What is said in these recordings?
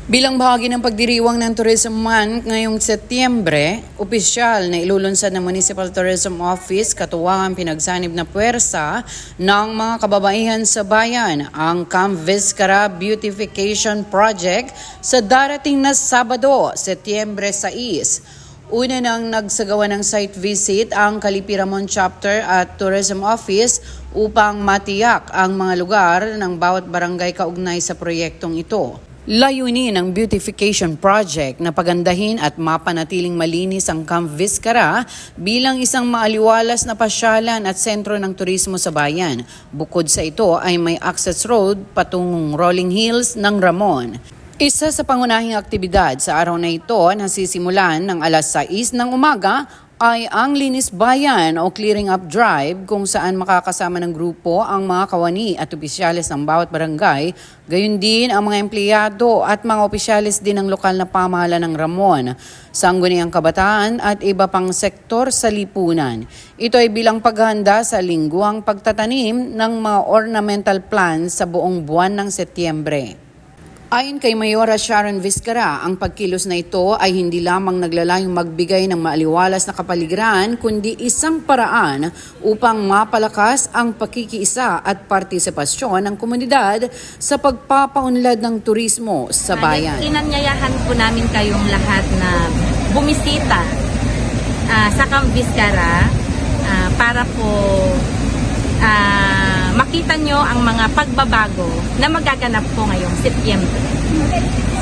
Bilang bahagi ng pagdiriwang ng Tourism Month ngayong Setyembre, opisyal na ilulunsad ng Municipal Tourism Office katuwang pinagsanib na puwersa ng mga kababaihan sa bayan ang Camp Vizcara Beautification Project sa darating na Sabado, Setyembre 6. Una nang nagsagawa ng site visit ang Kalipiramon Chapter at Tourism Office upang matiyak ang mga lugar ng bawat barangay kaugnay sa proyektong ito. Layunin ng beautification project na pagandahin at mapanatiling malinis ang Camp Vizcara bilang isang maaliwalas na pasyalan at sentro ng turismo sa bayan. Bukod sa ito ay may access road patungong Rolling Hills ng Ramon. Isa sa pangunahing aktibidad sa araw na ito na sisimulan ng alas 6 ng umaga ay ang Linis Bayan o Clearing Up Drive kung saan makakasama ng grupo ang mga kawani at opisyalis ng bawat barangay, gayon din ang mga empleyado at mga opisyalis din ng lokal na pamahalaan ng Ramon, sangguniang kabataan at iba pang sektor sa lipunan. Ito ay bilang paghahanda sa lingguang pagtatanim ng mga ornamental plants sa buong buwan ng Setyembre. Ayon kay Mayora Sharon Vizcara, ang pagkilos na ito ay hindi lamang naglalayong magbigay ng maaliwalas na kapaligiran kundi isang paraan upang mapalakas ang pakikiisa at partisipasyon ng komunidad sa pagpapaunlad ng turismo sa bayan. Inanyayahan po namin kayong lahat na bumisita sa Camp Vizcara para po makita nyo ang mga pagbabago na magaganap po ngayong Setyembre.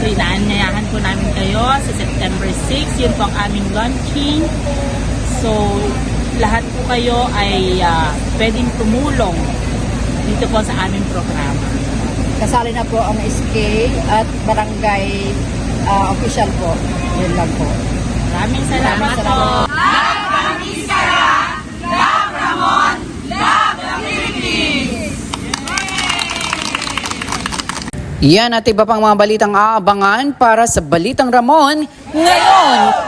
So inaanyayahan po namin kayo sa September 6, yun po ang aming launching. So lahat po kayo ay pwedeng tumulong dito po sa aming programa. Kasali na po ang SK at barangay official po. Yun lang po. Maraming salamat po. Yan at iba pang mga balitang aabangan para sa Balitang Ramon ngayon.